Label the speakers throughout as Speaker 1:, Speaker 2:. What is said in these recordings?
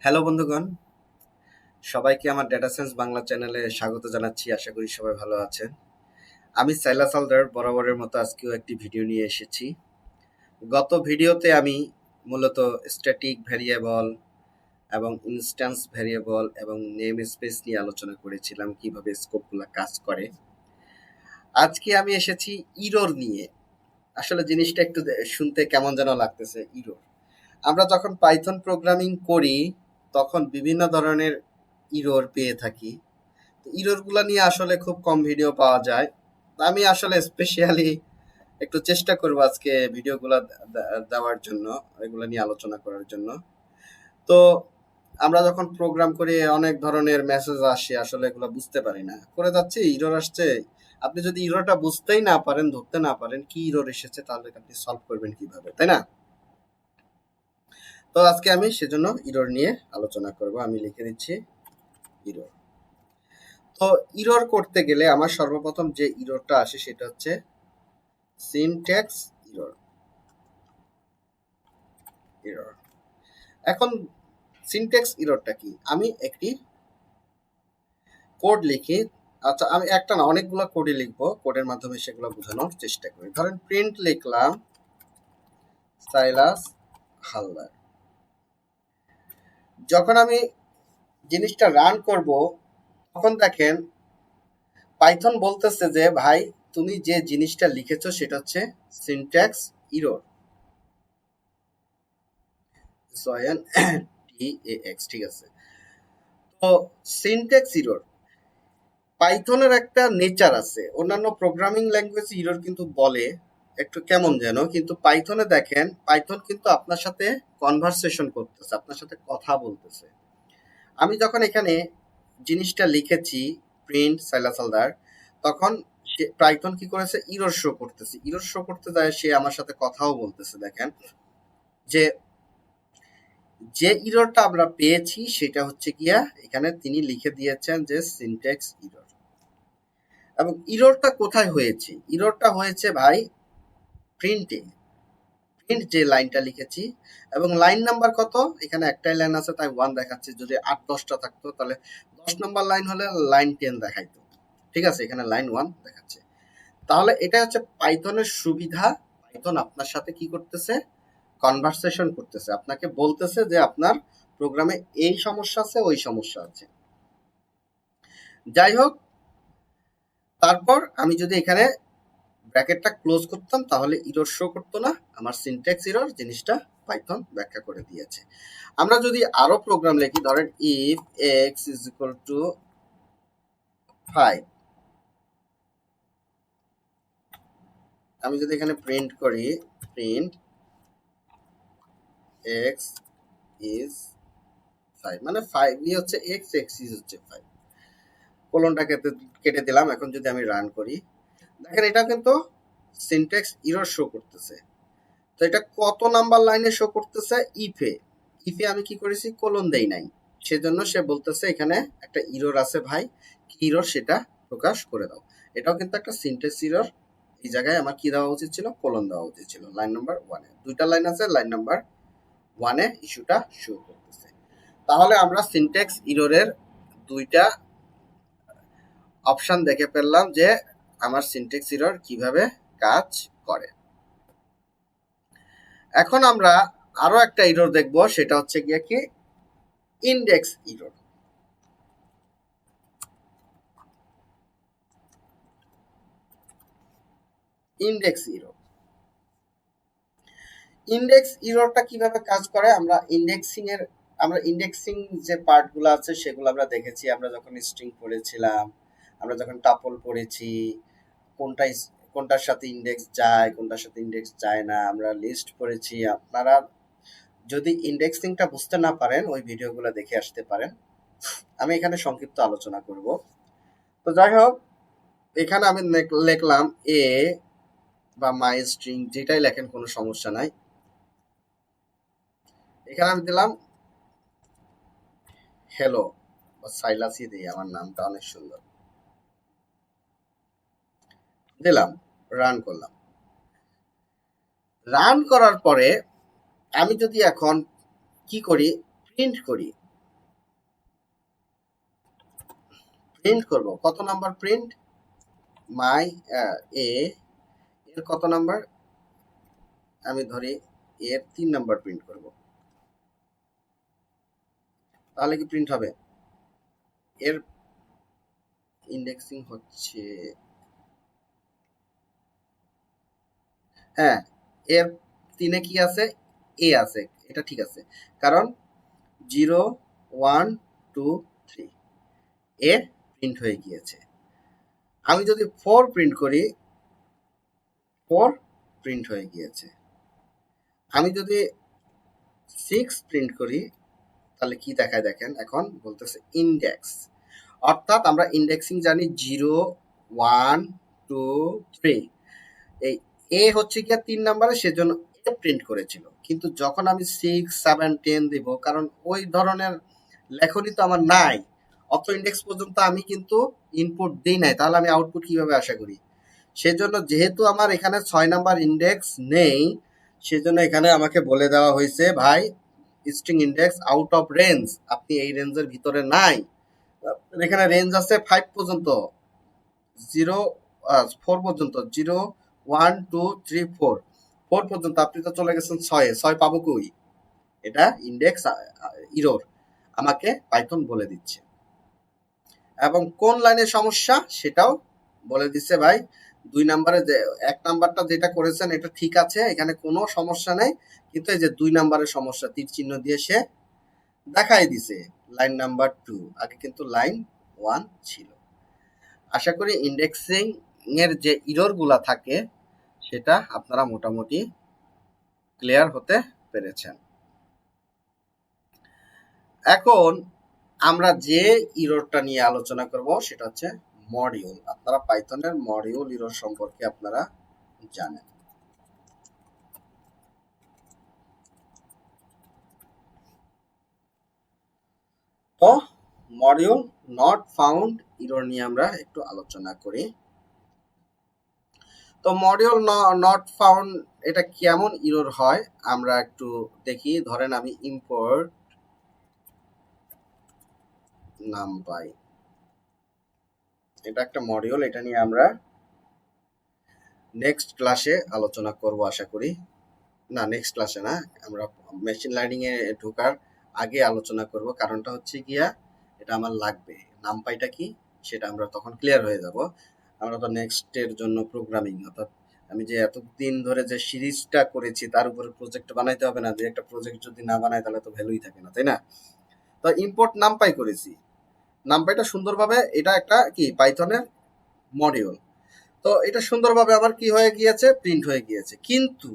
Speaker 1: Hello বন্ধুগণ, সবাইকে আমার ডেটা সায়েন্স বাংলা চ্যানেলে স্বাগত জানাচ্ছি। আশা করি সবাই ভালো আছেন। আমি সাইলাস হালদার বরাবরের মতো আজকেও একটি ভিডিও নিয়ে এসেছি। গত ভিডিওতে আমি মূলত স্ট্যাটিক ভ্যারিয়েবল এবং ইনস্ট্যান্স ভ্যারিয়েবল এবং নেম স্পেস নিয়ে আলোচনা করেছিলাম, কিভাবে স্কোপগুলো কাজ করে। আজকে আমি এসেছি ইরর নিয়ে। আসলে জিনিসটা একটু শুনতে কেমন যেন লাগতেছে, ইরর। আমরা যখন পাইথন প্রোগ্রামিং করি তখন বিভিন্ন ধরনের ইরর পেয়ে থাকি। ইররগুলা নিয়ে আসলে খুব কম ভিডিও পাওয়া যায়। আমি আসলে স্পেশালি একটু চেষ্টা করব আজকে ভিডিওগুলা দেওয়ার জন্য, এগুলা নিয়ে আলোচনা করার জন্য। তো আমরা যখন প্রোগ্রাম করি অনেক ধরনের মেসেজ আসে, আসলে এগুলো বুঝতে পারি না, করে যাচ্ছি ইরর আসছে। আপনি যদি ইররটা বুঝতেই না পারেন, ধরতে না পারেন কি ইরর এসেছে, তাহলে আপনি সলভ করবেন কিভাবে, তাই না? তো আজকে আমি সেজন্য ইরর নিয়ে আলোচনা করব। আমি লিখে দিচ্ছি ইরর। তো ইরর করতে গেলে আমার সর্বপ্রথম যে ইররটা আসে সেটা হচ্ছে সিনট্যাক্স ইরর। এরর এখন সিনট্যাক্স ইররটা কি? আমি একটি কোড লিখি। আচ্ছা, আমি একটা না অনেকগুলো কোডে লিখবো, কোডের মাধ্যমে সেগুলো বোঝানোর চেষ্টা করি। ধরেন প্রিন্ট লিখলাম সাইলাস হালদার। যখন আমি জিনিসটা রান করব তখন দেখেন পাইথন বলতেছে যে ভাই তুমি যে জিনিসটা লিখেছো সেটা হচ্ছে সিনট্যাক্স ইরর। ঠিক আছে। তো সিনট্যাক্স ইরর, পাইথনের একটা নেচার আছে। অন্যান্য প্রোগ্রামিং ল্যাঙ্গুয়েজ ইরর কিন্তু বলে একটু কেমন যেন, কিন্তু পাইথনে দেখেন পাইথন কিন্তু আপনার সাথে কনভারসেশন করতেছে, আপনার সাথে কথা বলতেছে। আমি যখন এখানে জিনিসটা লিখেছি প্রিন্ট সাইলাস হালদার, তখন সে পাইথন কি করেছে, ইরর শো করতেছে। ইরর শো করতে যায় সে আমার সাথে কথাও বলতেছে। দেখেন যে যে ইররটা আমরা পেয়েছি সেটা হচ্ছে গিয়া এখানে তিনি লিখে দিয়েছেন যে সিনট্যাক্স ইরর। এবং ইররটা কোথায় হয়েছে? ইররটা হয়েছে ভাই প্রিন্টে। প্রিন্ট যে লাইনটা লিখেছি, এবং লাইন নাম্বার কত? এখানে একটাই লাইন আছে তাই 1 দেখাচ্ছে। যদি 8-10টা থাকতো তাহলে 10 নম্বর লাইন হলে লাইন 10 দেখাইতো। ঠিক আছে, এখানে লাইন 1 দেখাচ্ছে। তাহলে এটা হচ্ছে পাইথনের সুবিধা। পাইথন আপনার সাথে কি করতেছে? কনভারসেশন করতেছে, আপনাকে বলতেছে যে আপনার প্রোগ্রামে এই সমস্যা আছে, ওই সমস্যা আছে। যাই হোক, তারপর আমি যদি এখানে ব্র্যাকেটটা ক্লোজ করতাম তাহলে ইরর শো করতো না। আমার সিনট্যাক্স ইরর জিনিসটা পাইথন ব্যাখ্যা করে দিয়েছে। আমরা যদি আরো প্রোগ্রাম লিখি, ধরেন if x is equal two 5, আমি যদি এখানে প্রিন্ট করি প্রিন্ট এক্স ইজ 5, মানে 5 ই হচ্ছে এক্স, এক্স ইজ হচ্ছে 5, কোলনটা কেটে দিলাম। এখন যদি আমি রান করি, দেখেন এটা কিন্তু সিনট্যাক্স ইরর শো করতেছে। তো এটা কত নাম্বার লাইনে শো করতেছে? ইফে। ইফে আমি কি করেছি, কোলন দেই নাই, সেজন্য সে বলতেছে এখানে একটা ইরর আছে ভাই, কি ইরর সেটা প্রকাশ করে দাও। এটাও কিন্তু একটা সিনট্যাক্স ইরর। এই জায়গায় আমার কি দেওয়া উচিত ছিল? কোলন দেওয়া উচিত ছিল লাইন নাম্বার 1 এ। দুইটা লাইন আছে, লাইন নাম্বার 1 এ ইস্যুটা শো করতেছে। তাহলে আমরা সিনট্যাক্স ইররের দুইটা অপশন দেখে ফেললাম যে আমার সিনট্যাক্স ইরর কিভাবে কাজ করে। এখন আমরা আরো একটা ইরর দেখব, সেটা হচ্ছে গিয়ে কি index error. Index error, index ইররটা কিভাবে কাজ করে? আমরা ইন্ডেক্সিং যে পার্টগুলো আছে সেগুলো আমরা দেখেছি। আমরা যখন স্ট্রিং পড়েছিলাম, আমরা যখন টাপল পড়েছি, কোনটা কোনটার সাথে ইন্ডেক্স যায়, কোনটার সাথে ইন্ডেক্স যায় না, আমরা লিস্ট পড়েছি। আপনারা যদি ইন্ডেক্সিংটা বুঝতে না পারেন ওই ভিডিওগুলো দেখে আসতে পারেন, আমি এখানে সংক্ষিপ্ত আলোচনা করব। তো যাই হোক, এখানে আমি লিখলাম এ বা মাই স্ট্রিং, যেটাই লেখেন কোনো সমস্যা নাই। এখানে আমি দিলাম হ্যালো বা সাইলাসই দিই, আমার নামটা অনেক সুন্দর। দিলাম, রান করলাম। রান করার পরে আমি যদি এখন কি করি, প্রিন্ট করি, প্রিন্ট করব কত নাম্বার প্রিন্ট মাই এ এর কত নাম্বার, আমি ধরি এর 3 নাম্বার প্রিন্ট করব, তাহলে কি প্রিন্ট হবে? এর ইন্ডেক্সিং হচ্ছে, হ্যাঁ এর 3 কি আছে, এ আছে, এটা ঠিক আছে, কারণ 0 1 2 3 এ প্রিন্ট হয়ে গিয়েছে। আমি যদি 4 প্রিন্ট করি 4 প্রিন্ট হয়ে গিয়েছে। আমি যদি 6 প্রিন্ট করি তাহলে কি দেখায় দেখেন, এখন বলতেছে ইন্ডেক্স, অর্থাৎ আমরা ইন্ডেক্সিং জানি 0 1 2 3, এই এ হচ্ছে কি 3 নাম্বারে, সেজন্য এ প্রিন্ট করেছিল। কিন্তু যখন আমি 6 7 10 দিব, কারণ ওই ধরনের লেখনি তো আমার নাই, অত ইন্ডেক্স পর্যন্ত আমি কিন্তু ইনপুট দিই নাই, তাহলে আমি আউটপুট কিভাবে আশা করি? সেজন্য যেহেতু আমার এখানে 6 নাম্বার ইন্ডেক্স নেই, সেজন্য এখানে আমাকে বলে দেওয়া হয়েছে ভাই string index out of range, আপনি এই রেঞ্জের ভিতরে নাই। এখানে রেঞ্জ আছে 5 পর্যন্ত, 0 4 পর্যন্ত, 0 1 2 3 4 4 পর্যন্ত, আপনি তো চলে গেছেন 6 এ, 6 পাবো কই? এটা ইন্ডেক্স ইরর আমাকে পাইথন বলে দিচ্ছে। এবং কোন লাইনের সমস্যা সেটাও বলে দিচ্ছে ভাই, 2 নাম্বারে যে 1 নাম্বারটা যেটা করেছেন এটা ঠিক আছে, এখানে কোনো সমস্যা নেই, কিন্তু এই যে 2 নাম্বারের সমস্যা তীর চিহ্ন দিয়ে সে দেখাই দিছে, লাইন নাম্বার 2, আগে কিন্তু লাইন 1 ছিল। আশা করি ইন্ডেক্সিং এর যে ইরর গুলা থাকে সেটা আপনারা মোটামুটি ক্লিয়ার হতে পেরেছেন। এখন আমরা যে ইররটা নিয়ে আলোচনা করব সেটা হচ্ছে মডিউল। আপনারা পাইথনের মডিউল ইরর সম্পর্কে আপনারা জানেন। তো মডিউল নট ফাউন্ড ইরর নিয়ে আমরা একটু আলোচনা করি। তো মডিউল নট ফাউন্ড এটা কেমন ইরর হয় আমরা একটু দেখি। ধরেন আমি ইম্পোর্ট নামপাই, এটা একটা মডিউল, এটা নিয়ে আমরা নেক্সট ক্লাসে আলোচনা করব আশা করি। না, নেক্সট ক্লাসে না, আমরা মেশিন লার্নিং এ ঢোকার আগে আলোচনা করব। কারণটা হচ্ছে গিয়া এটা আমার লাগবে, নামপাইটা কি সেটা আমরা তখন ক্লিয়ার হয়ে যাব। আমরা তো নেক্সট এর জন্য প্রোগ্রামিং, অর্থাৎ আমি যে এতদিন ধরে যে সিরিজটা করেছি তার উপরে প্রজেক্ট বানাইতে হবে না, যে একটা প্রজেক্ট যদি না বানাই তাহলে তো ভ্যালুই থাকে না, তাই না? তো ইম্পোর্ট নামপাই করেছি, নামপাইটা সুন্দরভাবে, এটা একটা কি পাইথনের মডিউল, তো এটা সুন্দরভাবে আমার কি হয়ে গিয়েছে, প্রিন্ট হয়ে গিয়েছে। কিন্তু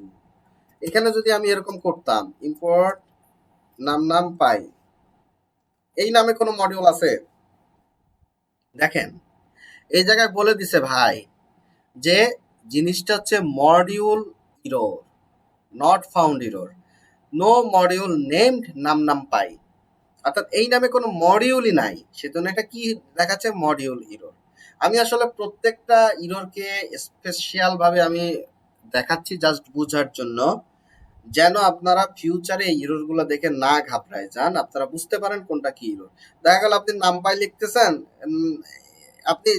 Speaker 1: এখানে যদি আমি এরকম করতাম ইম্পোর্ট নামপাই, এই নামে কোনো মডিউল আছে? দেখেন এই জায়গায় বলে দিছে ভাই যে জিনিসটা হচ্ছে module error, not found error, no module named numpy, অর্থাৎ এই নামে কোনো মডিউলই নাই, সেজন্য এটা কি দেখাচ্ছে, মডিউল ইরর। আমি আসলে প্রত্যেকটা ইররকে স্পেশাল ভাবে আমি দেখাচ্ছি জাস্ট বোঝার জন্য, যেন আপনারা ফিউচারে এই ইরর গুলো দেখে না ঘাবড়ায় যান, আপনারা বুঝতে পারেন কোনটা কি ইরর। দেখা গেল আপনি নামপাই লিখতেছেন, আপনি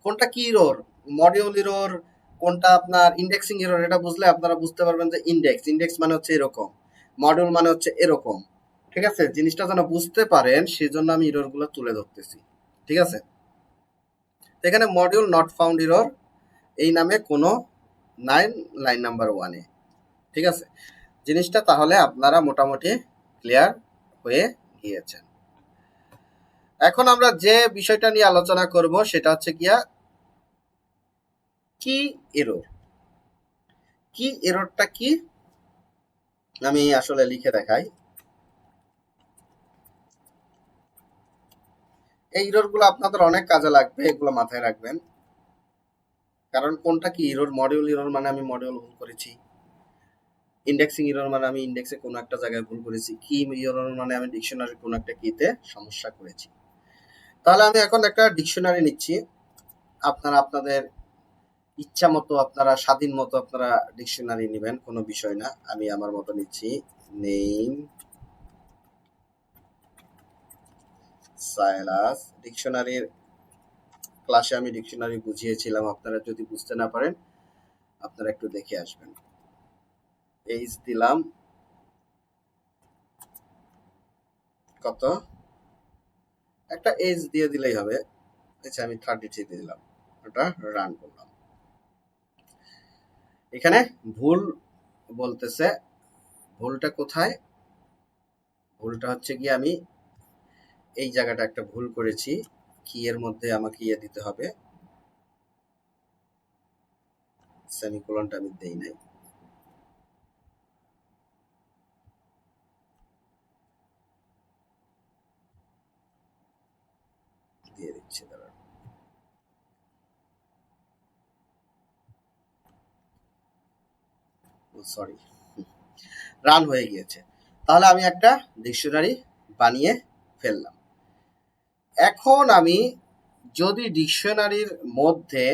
Speaker 1: কোনটা কি ইরর, মডিউল ইরর কোনটা আপনার ইন্ডেক্সিং ইরর, এটা বুঝলে আপনারা বুঝতে পারবেন যে ইন্ডেক্স মানে হচ্ছে এরকম, মডিউল মানে হচ্ছে এরকম। ঠিক আছে, জিনিসটা যেন বুঝতে পারেন সেজন্য আমি ইরর গুলো তুলে ধরতেছি। ঠিক আছে, এখানে মডিউল নট ফাউন্ড ইরর এই নামে কোনো নাইন, লাইন নাম্বার 1-এ। ঠিক আছে, জিনিসটা তাহলে আপনারা মোটামুটি ক্লিয়ার হয়ে গিয়েছেন। এখন আমরা যে বিষয়টা নিয়ে আলোচনা করব সেটা হচ্ছে গিয়া কি এরর। কি এররটা কি আমি আসলে লিখে দেখাই। এই এরর গুলো আপনাদের অনেক কাজে লাগবে, এগুলো মাথায় রাখবেন। কারণ কোনটা কি এরর, মডিউল এরর মানে আমি মডিউল ভুল করেছি, ইন্ডেক্সিং এরর মানে আমি ইন্ডেক্সে কোনো একটা জায়গায় ভুল করেছি, কি এরর মানে আমি ডিকশনারির কোনো একটা কিতে সমস্যা করেছি। তাহলে আমি এখন একটা ডিকশনারি নিচ্ছি, আপনারা আপনাদের ইচ্ছা মতো, আপনারা স্বাধীন মতো আপনারা ডিকশনারি নেবেন, কোনো বিষয় না। আমি আমার মতো নিচ্ছি, নেম সাইলাস ডিকশনারির ক্লাসে আমি ডিকশনারি বুঝিয়েছিলাম, আপনারা যদি বুঝতে না পারেন আপনারা একটু দেখে আসবেন। এইচ দিলাম কত, একটা এইচ দিয়ে দিলেই হবে। আচ্ছা আমি 33 দিলাম, ওটা রান করলাম। এখানে ভুল বলতেছে, ভুলটা কোথায়? ভুলটা হচ্ছে কি আমি এই জায়গাটা একটা ভুল করেছি, কি এর মধ্যে আমাকে ইয়ে দিতে হবে, সেমিকোলনটা আমি দেই নাই। দিয়ে দিচ্ছি, দাঁড়ান। সরি, রান হয়ে গিয়েছে। তাহলে আমি একটা ডিকশনারি বানিয়ে ফেললাম। এখন আমি যদি ডিকশনারির মধ্যে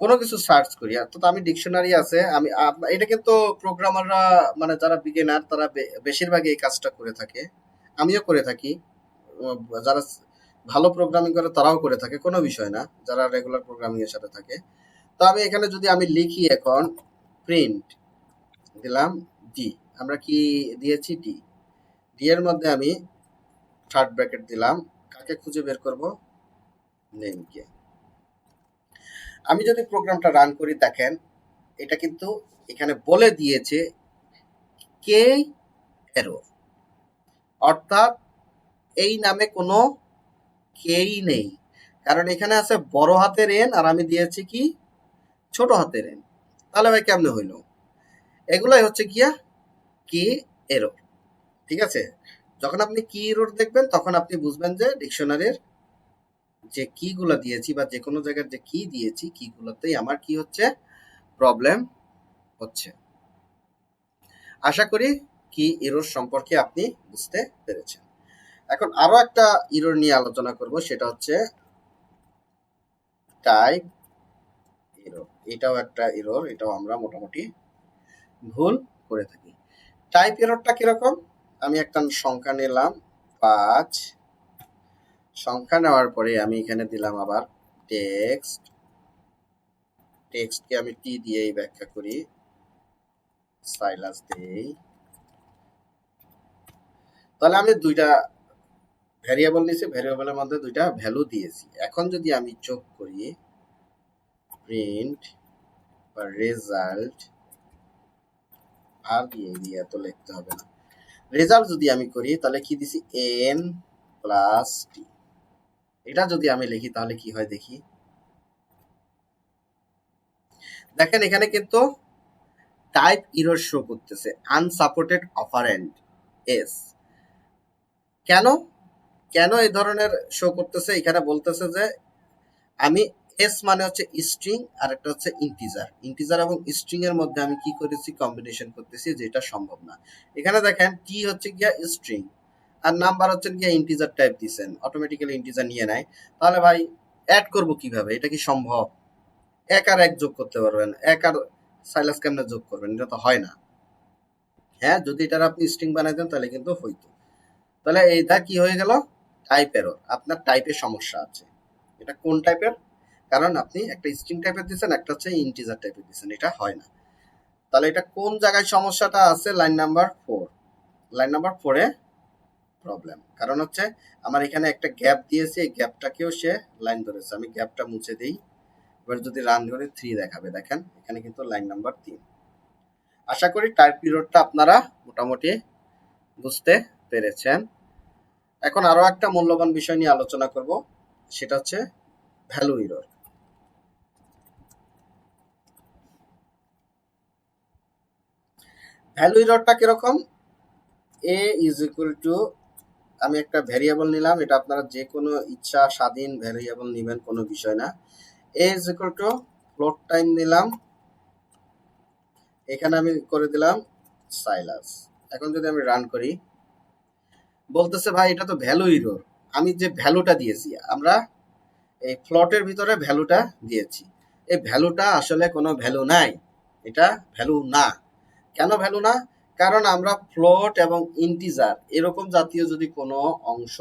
Speaker 1: কোনো কিছু সার্চ করি, অর্থাৎ আমি ডিকশনারি আছে, আমি এটা কিন্তু প্রোগ্রামাররা মানে যারা বিগিনার তারা বেশিরভাগই এই কাজটা করে থাকে, আমিও করে থাকি। যারা ভালো প্রোগ্রামিং করে তারাও করে থাকে, কোনো বিষয় না, যারা রেগুলার প্রোগ্রামিং এর সাথে থাকে। তো আমি এখানে যদি আমি লিখি এখন প্রিন্ট দিলাম ডি, আমরা কি দিয়েছি ডি, ডি এর মধ্যে আমি থার্ড ব্র্যাকেট দিলাম, কাকে খুঁজে বের করব, নেমকে। আমি যদি প্রোগ্রামটা রান করি দেখেন এটা কিন্তু এখানে বলে দিয়েছে কে এরর, অর্থাৎ এই নামে কোনো কেই নেই, কারণ এখানে আছে বড় হাতের এন আর আমি দিয়েছি কি ছোট হাতের এন। তাহলে ভাই কেমনে হইলো? এগুলাই হচ্ছে গিয়া কি এরর, ঠিক আছে? যখন আপনি কি এরর দেখবেন তখন আপনি বুঝবেন যে ডিকশনারির যে কি গুলা দিয়েছি বা যে কোনো জায়গার যে কি দিয়েছি কি গুলোতেই আমার কি হচ্ছে, প্রবলেম হচ্ছে। আশা করি কি এরর সম্পর্কে আপনি বুঝতে পেরেছেন। এখন আরো একটা এরর নিয়ে আলোচনা করব, সেটা হচ্ছে টাইপ এরর। এটাও একটা এরর, এটাও আমরা মোটামুটি ভুল করে থাকি। টাইপ এররটা কিরকম? আমি একটা সংখ্যা নিলাম 5, সংখ্যা নেওয়ার পরে আমি এখানে দিলাম আবার টেক্সট, টেক্সটকে আমি টি দিয়েই ব্যাখ্যা করি, সাইলাস দিয়েই। তাহলে আমি দুইটা ভ্যারিয়েবল নিয়েছি, ভ্যারিয়েবলের মধ্যে দুইটা ভ্যালু দিয়েছি। এখন যদি আমি যোগ করি প্রিন্ট বা রেজাল্ট, আর দিয়ে এত লিখতে হবে না, রেজাল্ট যদি আমি করি তাহলে কি দিছি এন প্লাস টি, এটা যদি আমি লিখি তাহলে কি হয় দেখি। দেখেন এখানে কিন্তু টাইপ এরর শো করতেছে, আনসাপোর্টেড অপারেন্ড এস। কেন কেন এই ধরনের শো করতেছে? এখানে বলতেছে যে আমি এস মানে হচ্ছে স্ট্রিং আর একটা হচ্ছে ইন্টিজার, ইন্টিজার এবং স্ট্রিং এর মধ্যে আমি কি করেছি কম্বিনেশন করতেছি, যেটা সম্ভব না। এখানে দেখেন টি হচ্ছে গিয়া স্ট্রিং আর নাম্বার হচ্ছে গিয়া ইন্টিজার টাইপ দিছেন, অটোমেটিক্যালি ইন্টিজার নিয়ে নেয়। তাহলে ভাই অ্যাড করব কিভাবে? এটা কি সম্ভব? এক আর এক যোগ করতে পারবেন, এক আর সাইলাস কেমনে যোগ করবেন? এটা তো হয় না। হ্যাঁ, যদি এটার আপনি স্ট্রিং বানাই দেন তাহলে কিন্তু হইতো। তাহলে এইটা কি হয়ে গেল? টাইপ এরর, আপনার টাইপের সমস্যা আছে। এটা কোন টাইপের? কারণ আপনি একটা স্ট্রিং টাইপের দিচ্ছেন, একটা হচ্ছে ইন্টিজার টাইপের দিচ্ছেন, এটা হয় না। তাহলে এটা কোন জায়গায় সমস্যাটা আছে? লাইন নাম্বার 4, লাইন নাম্বার 4 এ প্রবলেম। কারণ হচ্ছে আমার এখানে একটা গ্যাপ দিয়েছে, এই গ্যাপটাকেও সে লাইন ধরেছে। আমি গ্যাপটা মুছে দিই, এবার যদি রান করে 3 দেখাবে, দেখেন এখানে কিন্তু লাইন নাম্বার 3। আশা করি টাইপ এররটা আপনারা মোটামুটি বুঝতে পেরেছেন। এখন আরো একটা মূল্যবান বিষয় নিয়ে আলোচনা করব, সেটা হচ্ছে ভ্যালু এরর। ভ্যালু এররটা কিরকম? এ ইজ ইকুয়াল টু, আমি একটা ভ্যারিয়েবল নিলাম, এটা আপনারা যে কোনো ইচ্ছা স্বাধীন ভ্যারিয়েবল নেবেন, কোনো বিষয় না। A is equal to float time নিলাম, এখানে আমি করে দিলাম সাইলাস। এখন যদি আমি রান করি, বলতেছে ভাই এটা তো ভ্যালু এরর, আমি যে ভ্যালুটা দিয়েছি, আমরা এই ফ্লটের ভিতরে ভ্যালুটা দিয়েছি, এই ভ্যালুটা আসলে কোনো ভ্যালু নাই, এটা ভ্যালু না। কেন ভ্যালু না? কারণ আমরা ফ্লোট এবং ইন্টিজার এরকম জাতীয় যদি কোনো অংশ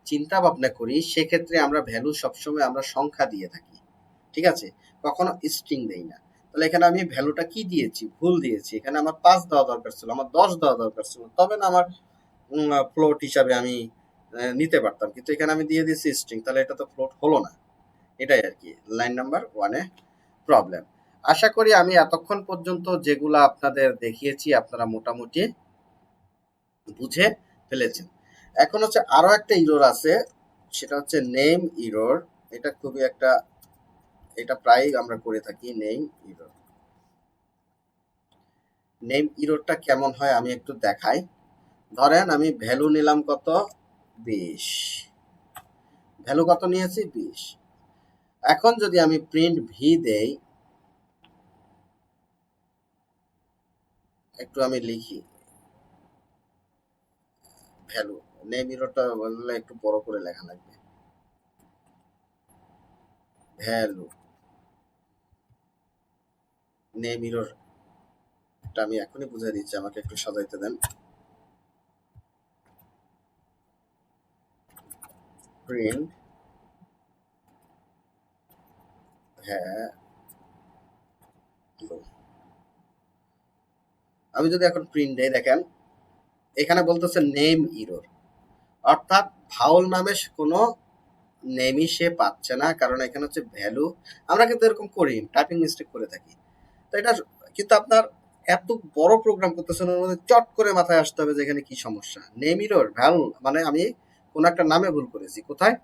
Speaker 1: চিন্তা ভাবনা করি সেক্ষেত্রে আমরা ভ্যালু সবসময় আমরা সংখ্যা দিয়ে থাকি, ঠিক আছে, কখনো স্ট্রিং দেই না। তাহলে এখানে আমি ভ্যালুটা কি দিয়েছি, ভুল দিয়েছি। এখানে আমার 5 দেওয়া দরকার ছিল, আমার 10 দেওয়া দরকার ছিল, তবে না আমার ফ্লোট হিসাবে আমি নিতে পারতাম, কিন্তু এখানে আমি দিয়ে দিয়েছি স্ট্রিং, তাহলে এটা তো ফ্লোট হলো না। এটাই আর কি লাইন নাম্বার 1-এ প্রবলেম। আশা করি আমি এতক্ষণ পর্যন্ত যেগুলা আপনাদের দেখিয়েছি আপনারা মোটামুটি বুঝে ফেলেছেন। এখন হচ্ছে আরো একটা ইরর আছে, সেটা হচ্ছে নেম ইরর। এটা খুবই একটা, এটা প্রায় আমরা করে থাকি নেম ইরর। নেম ইররটা কেমন হয় আমি একটু দেখাই। ধরেন আমি ভ্যালু নিলাম কত, 20, ভ্যালু কত নিয়েছি, 20। এখন যদি আমি প্রিন্ট ভি দেই, একটু আমি লিখি ভ্যালু, নেম ইররটা বললে একটু বড় করে লেখা লাগবে, ভ্যালু নেম ইরর, এটা আমি এখনই বুঝাই দিচ্ছি, আমাকে একটু সাজাইতে দেন। প্রিন্ট ভ্যালু, আমি যদি এখন প্রিন্ট দেই, দেখেন এখানে বলতেছে নেম ইরর, অর্থাৎ ভাউল নামে কোনো নেমই সে পাচ্ছে না, কারণ এখানে হচ্ছে ভ্যালু। আমরা কিন্তু এরকম করি, টাইপিং মিস্টেক করে থাকি। তো এটা কিন্তু আপনার এত বড় প্রোগ্রাম করতেছেন, ওর মধ্যে চট করে মাথায় আসতে হবে যে এখানে কি সমস্যা। নেম ইরর ভ্যালু মানে আমি কোন একটা নামে ভুল করেছি, কোথায়,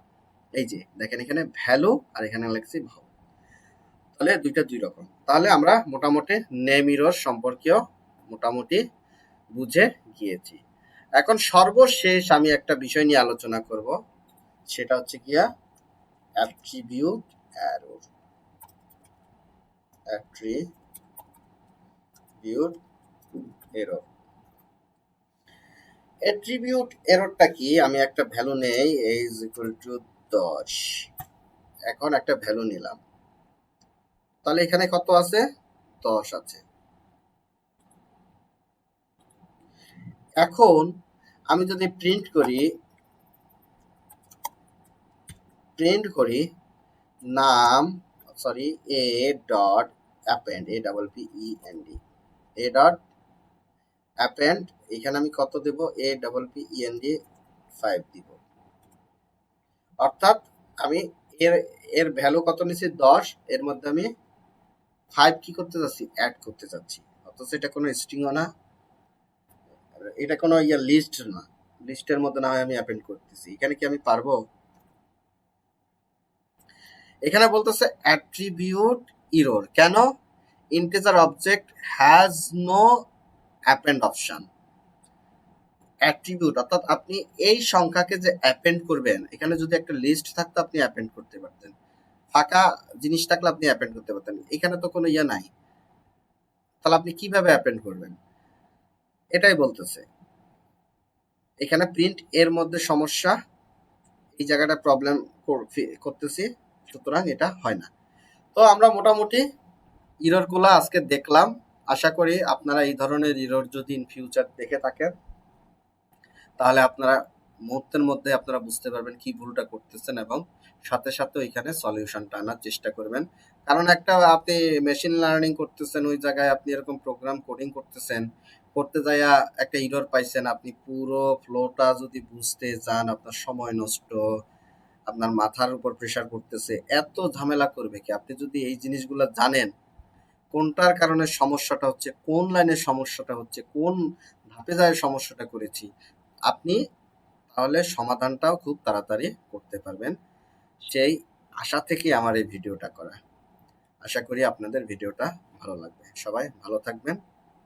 Speaker 1: এই যে দেখেন এখানে ভ্যালু আর এখানে লিখছি ভাউ, তাহলে দুইটা দুই রকম। তাহলে আমরা মোটামুটি নেম ইরর সম্পর্কেও মোটামুটি বুঝে গিয়েছি। এখন সর্বশেষ আমি একটা বিষয় নিয়ে আলোচনা করব, সেটা হচ্ছে গিয়া attribute error. Attribute error, attribute এররটা কি, আমি একটা ভ্যালু নেই ইজ ইকুয়াল টু 10, এখন একটা ভ্যালু নিলাম, তাহলে এখানে কত আছে, 10 আছে। এখন আমি যদি প্রিন্ট করি নাম, sorry, a dot append, A double P E N D, a dot append, এখানে আমি কত দেব, A double P E N D 5 দিব। অর্থাৎ আমি এর এর ভ্যালু কত নিচ্ছি, 10, এর মধ্যে আমি 5 কি করতে যাচ্ছি, অ্যাড করতে যাচ্ছি। অথচ এটা কোনো স্ট্রিংও না, এটা কোনো লিস্ট না, লিস্টের মধ্যে না হয় আমি অ্যাপেন্ড করতেছি। এখানে কি আমি পারবো, এখানে বলতেছে অ্যাট্রিবিউট ইরর, কেন, integer object has no append option. Attribute অর্থাৎ আপনি এই সংখ্যাকে যে অ্যাপেন্ড করবেন, এখানে যদি একটা লিস্ট থাকতো আপনি অ্যাপেন্ড করতে পারতেন, ফাঁকা জিনিস থাকলে আপনি অ্যাপেন্ড করতে পারতেন, এখানে তো কোনো নাই, তাহলে আপনি কিভাবে অ্যাপেন্ড করবেন, এটাই বলতেছে। এখানে প্রিন্ট এর মধ্যে সমস্যা, এই জায়গাটা প্রবলেম করতেছি, সুতরাং এটা হয় না। তো আমরা মোটামুটি ইরর গুলা আজকে দেখলাম। আশা করি আপনারা এই ধরনের ইরর যদি ইন ফিউচার দেখে থাকেন, তাহলে আপনারা মুহূর্তের মধ্যে আপনারা বুঝতে পারবেন কি ভুলটা করতেছেন, এবং সাথে সাথে ওইখানে সলিউশনটা আনার চেষ্টা করবেন। কারণ একটা আপনি মেশিন লার্নিং করতেছেন, ওই জায়গায় আপনি এরকম প্রোগ্রাম কোডিং করতেছেন, করতে যাইয়া একটা ইরর পাইছেন, আপনি পুরো ফ্লোটা যদি বুঝতে যান আপনার সময় নষ্ট, আপনার মাথার উপর প্রেসার পড়তেছে, এত ঝামেলা করবে কি। আপনি যদি এই জিনিসগুলো জানেন, কোনটার কারণে সমস্যাটা হচ্ছে, কোন লাইনের সমস্যাটা হচ্ছে, কোন ধাপে যায় সমস্যাটা করেছি, আপনি তাহলে সমাধানটাও খুব তাড়াতাড়ি করতে পারবেন। সেই আশা থেকে আমার এই ভিডিওটা করা। আশা করি আপনাদের ভিডিওটা ভালো লাগবে। সবাই ভালো থাকবেন।